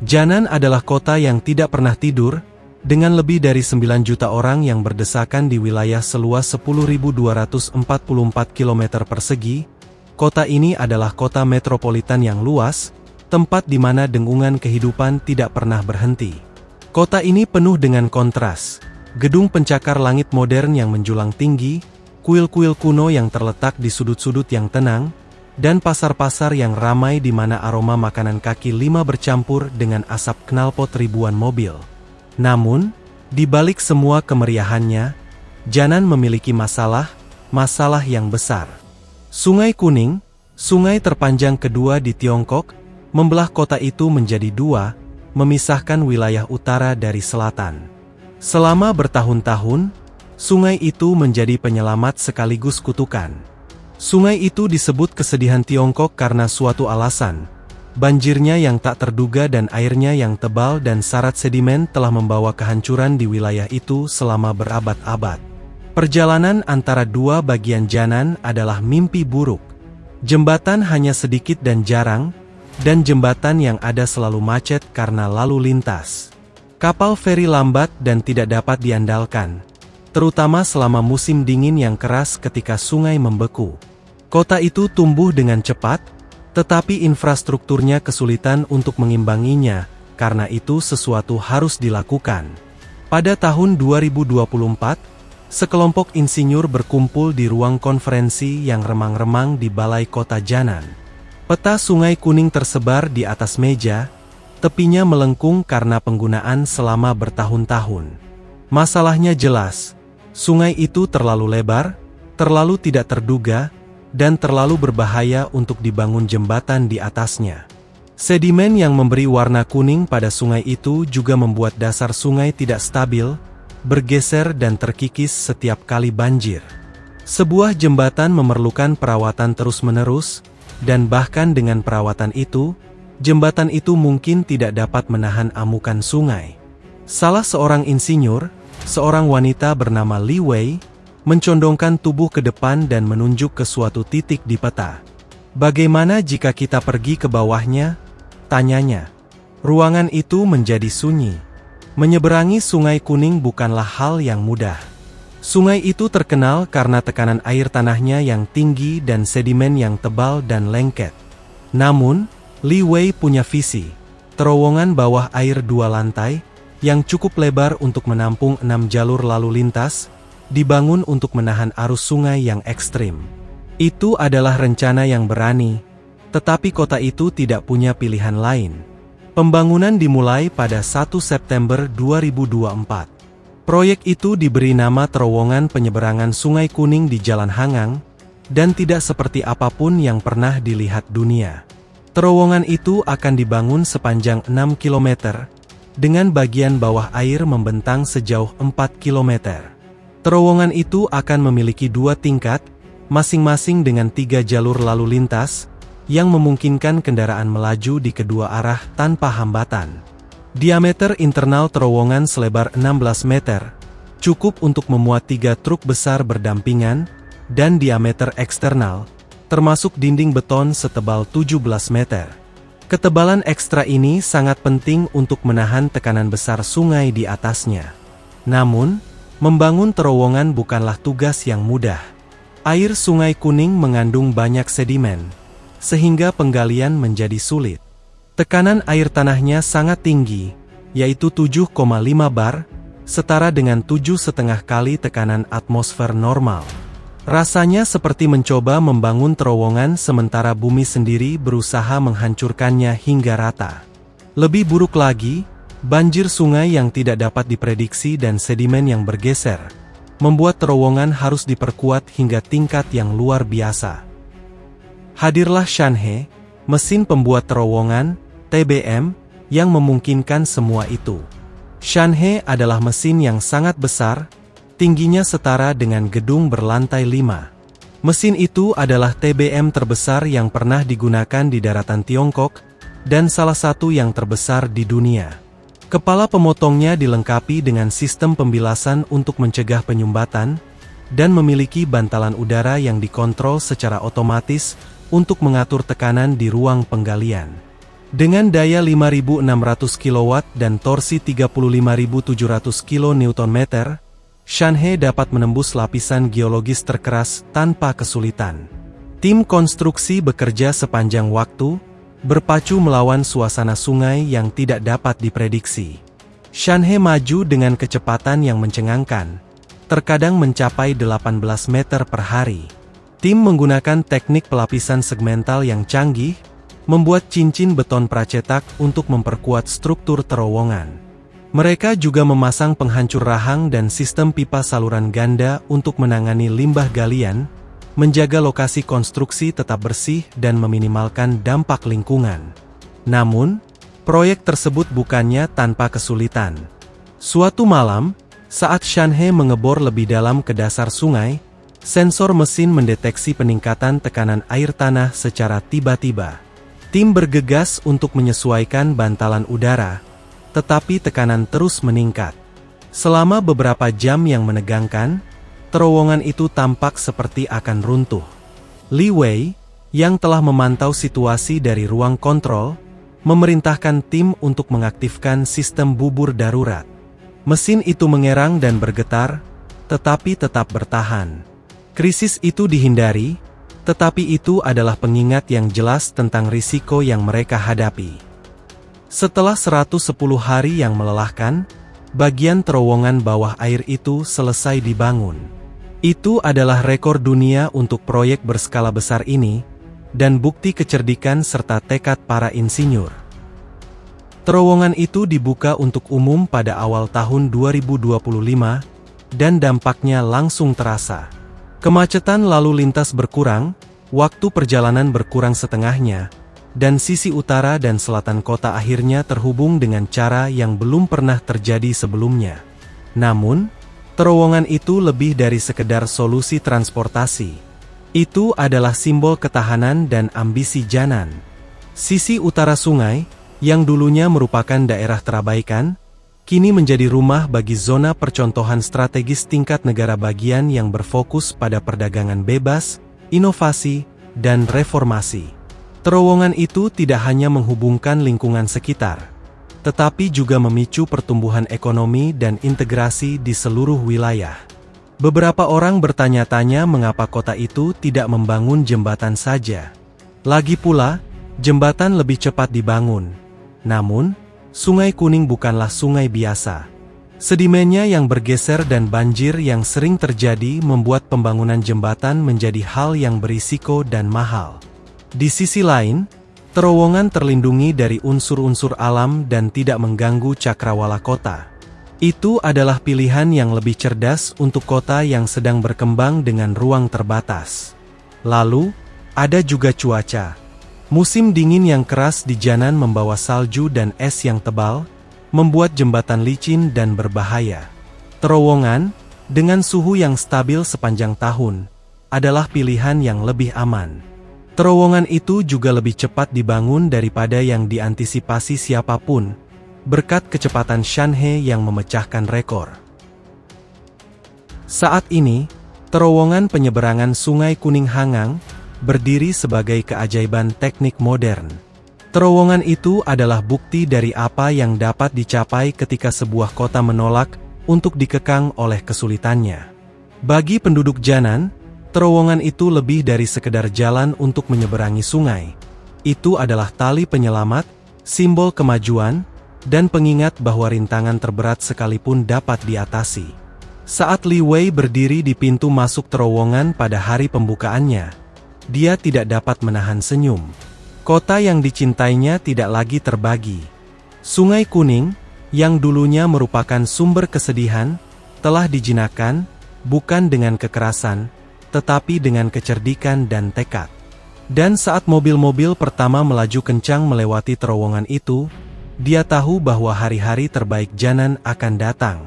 Jianan adalah kota yang tidak pernah tidur, dengan lebih dari 9 juta orang yang berdesakan di wilayah seluas 10.244 km persegi. Kota ini adalah kota metropolitan yang luas, tempat di mana dengungan kehidupan tidak pernah berhenti. Kota ini penuh dengan kontras, gedung pencakar langit modern yang menjulang tinggi, kuil-kuil kuno yang terletak di sudut-sudut yang tenang, dan pasar-pasar yang ramai di mana aroma makanan kaki lima bercampur dengan asap knalpot ribuan mobil. Namun, di balik semua kemeriahannya, Jianan memiliki masalah yang besar. Sungai Kuning, sungai terpanjang kedua di Tiongkok, membelah kota itu menjadi dua, memisahkan wilayah utara dari selatan. Selama bertahun-tahun, sungai itu menjadi penyelamat sekaligus kutukan. Sungai itu disebut kesedihan Tiongkok karena suatu alasan. Banjirnya yang tak terduga dan airnya yang tebal dan syarat sedimen telah membawa kehancuran di wilayah itu selama berabad-abad. Perjalanan antara dua bagian Jianan adalah mimpi buruk. Jembatan hanya sedikit dan jarang, dan jembatan yang ada selalu macet karena lalu lintas. Kapal feri lambat dan tidak dapat diandalkan, terutama selama musim dingin yang keras ketika sungai membeku. Kota itu tumbuh dengan cepat, tetapi infrastrukturnya kesulitan untuk mengimbanginya, karena itu sesuatu harus dilakukan. Pada tahun 2024, sekelompok insinyur berkumpul di ruang konferensi yang remang-remang di Balai Kota Jianan. Peta Sungai Kuning tersebar di atas meja, tepinya melengkung karena penggunaan selama bertahun-tahun. Masalahnya jelas, sungai itu terlalu lebar, terlalu tidak terduga, dan terlalu berbahaya untuk dibangun jembatan di atasnya. Sedimen yang memberi warna kuning pada sungai itu juga membuat dasar sungai tidak stabil, bergeser dan terkikis setiap kali banjir. Sebuah jembatan memerlukan perawatan terus-menerus, dan bahkan dengan perawatan itu, jembatan itu mungkin tidak dapat menahan amukan sungai. Salah seorang insinyur, seorang wanita bernama Li Wei, mencondongkan tubuh ke depan dan menunjuk ke suatu titik di peta. "Bagaimana jika kita pergi ke bawahnya?" tanyanya. Ruangan itu menjadi sunyi. Menyeberangi Sungai Kuning bukanlah hal yang mudah. Sungai itu terkenal karena tekanan air tanahnya yang tinggi dan sedimen yang tebal dan lengket. Namun, Li Wei punya visi. Terowongan bawah air 2 lantai, yang cukup lebar untuk menampung 6 jalur lalu lintas, dibangun untuk menahan arus sungai yang ekstrim. Itu adalah rencana yang berani, tetapi kota itu tidak punya pilihan lain. Pembangunan dimulai pada 1 September 2024. Proyek itu diberi nama Terowongan Penyeberangan Sungai Kuning di Jalan Hangang, dan tidak seperti apapun yang pernah dilihat dunia. Terowongan itu akan dibangun sepanjang 6 km, dengan bagian bawah air membentang sejauh 4 km. Terowongan itu akan memiliki 2 tingkat, masing-masing dengan 3 jalur lalu lintas, yang memungkinkan kendaraan melaju di kedua arah tanpa hambatan. Diameter internal terowongan selebar 16 meter, cukup untuk memuat 3 truk besar berdampingan, dan diameter eksternal, termasuk dinding beton setebal 17 meter. Ketebalan ekstra ini sangat penting untuk menahan tekanan besar sungai di atasnya. Namun, membangun terowongan bukanlah tugas yang mudah. Air Sungai Kuning mengandung banyak sedimen, sehingga penggalian menjadi sulit. Tekanan air tanahnya sangat tinggi, yaitu 7,5 bar, setara dengan 7,5 kali tekanan atmosfer normal. Rasanya seperti mencoba membangun terowongan sementara bumi sendiri berusaha menghancurkannya hingga rata. Lebih buruk lagi, banjir sungai yang tidak dapat diprediksi dan sedimen yang bergeser, membuat terowongan harus diperkuat hingga tingkat yang luar biasa. Hadirlah Shanhe, mesin pembuat terowongan, TBM, yang memungkinkan semua itu. Shanhe adalah mesin yang sangat besar, tingginya setara dengan gedung berlantai 5. Mesin itu adalah TBM terbesar yang pernah digunakan di daratan Tiongkok, dan salah satu yang terbesar di dunia. Kepala pemotongnya dilengkapi dengan sistem pembilasan untuk mencegah penyumbatan, dan memiliki bantalan udara yang dikontrol secara otomatis untuk mengatur tekanan di ruang penggalian. Dengan daya 5.600 kW dan torsi 35.700 kN, Shanhe dapat menembus lapisan geologis terkeras tanpa kesulitan. Tim konstruksi bekerja sepanjang waktu, berpacu melawan suasana sungai yang tidak dapat diprediksi. Shanhe maju dengan kecepatan yang mencengangkan, terkadang mencapai 18 meter per hari. Tim menggunakan teknik pelapisan segmental yang canggih, membuat cincin beton pracetak untuk memperkuat struktur terowongan. Mereka juga memasang penghancur rahang dan sistem pipa saluran ganda untuk menangani limbah galian, menjaga lokasi konstruksi tetap bersih dan meminimalkan dampak lingkungan. Namun, proyek tersebut bukannya tanpa kesulitan. Suatu malam, saat Shanhe mengebor lebih dalam ke dasar sungai, sensor mesin mendeteksi peningkatan tekanan air tanah secara tiba-tiba. Tim bergegas untuk menyesuaikan bantalan udara, tetapi tekanan terus meningkat. Selama beberapa jam yang menegangkan, terowongan itu tampak seperti akan runtuh. Li Wei, yang telah memantau situasi dari ruang kontrol, memerintahkan tim untuk mengaktifkan sistem bubur darurat. Mesin itu mengerang dan bergetar, tetapi tetap bertahan. Krisis itu dihindari, tetapi itu adalah pengingat yang jelas tentang risiko yang mereka hadapi. Setelah 110 hari yang melelahkan, bagian terowongan bawah air itu selesai dibangun. Itu adalah rekor dunia untuk proyek berskala besar ini, dan bukti kecerdikan serta tekad para insinyur. Terowongan itu dibuka untuk umum pada awal tahun 2025, dan dampaknya langsung terasa. Kemacetan lalu lintas berkurang, waktu perjalanan berkurang setengahnya, dan sisi utara dan selatan kota akhirnya terhubung dengan cara yang belum pernah terjadi sebelumnya. Namun, terowongan itu lebih dari sekedar solusi transportasi. Itu adalah simbol ketahanan dan ambisi Jianan. Sisi utara sungai, yang dulunya merupakan daerah terabaikan, kini menjadi rumah bagi zona percontohan strategis tingkat negara bagian yang berfokus pada perdagangan bebas, inovasi, dan reformasi. Terowongan itu tidak hanya menghubungkan lingkungan sekitar, tetapi juga memicu pertumbuhan ekonomi dan integrasi di seluruh wilayah. Beberapa orang bertanya-tanya mengapa kota itu tidak membangun jembatan saja. Lagi pula, jembatan lebih cepat dibangun. Namun, Sungai Kuning bukanlah sungai biasa. Sedimennya yang bergeser dan banjir yang sering terjadi membuat pembangunan jembatan menjadi hal yang berisiko dan mahal. Di sisi lain, terowongan terlindungi dari unsur-unsur alam dan tidak mengganggu cakrawala kota. Itu adalah pilihan yang lebih cerdas untuk kota yang sedang berkembang dengan ruang terbatas. Lalu, ada juga cuaca. Musim dingin yang keras di Jianan membawa salju dan es yang tebal, membuat jembatan licin dan berbahaya. Terowongan, dengan suhu yang stabil sepanjang tahun, adalah pilihan yang lebih aman. Terowongan itu juga lebih cepat dibangun daripada yang diantisipasi siapapun, berkat kecepatan Shanhe yang memecahkan rekor. Saat ini, terowongan penyeberangan Sungai Kuning Hangang berdiri sebagai keajaiban teknik modern. Terowongan itu adalah bukti dari apa yang dapat dicapai ketika sebuah kota menolak untuk dikekang oleh kesulitannya. Bagi penduduk Jianan, terowongan itu lebih dari sekedar jalan untuk menyeberangi sungai. Itu adalah tali penyelamat, simbol kemajuan, dan pengingat bahwa rintangan terberat sekalipun dapat diatasi. Saat Li Wei berdiri di pintu masuk terowongan pada hari pembukaannya, dia tidak dapat menahan senyum. Kota yang dicintainya tidak lagi terbagi. Sungai Kuning, yang dulunya merupakan sumber kesedihan, telah dijinakkan, bukan dengan kekerasan, tetapi dengan kecerdikan dan tekad. Dan saat mobil-mobil pertama melaju kencang melewati terowongan itu, dia tahu bahwa hari-hari terbaik Jianan akan datang.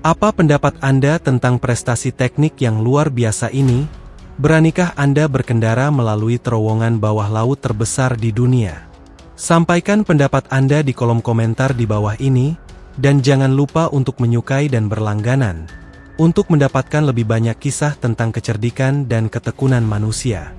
Apa pendapat Anda tentang prestasi teknik yang luar biasa ini? Beranikah Anda berkendara melalui terowongan bawah laut terbesar di dunia? Sampaikan pendapat Anda di kolom komentar di bawah ini, dan jangan lupa untuk menyukai dan berlangganan, untuk mendapatkan lebih banyak kisah tentang kecerdikan dan ketekunan manusia.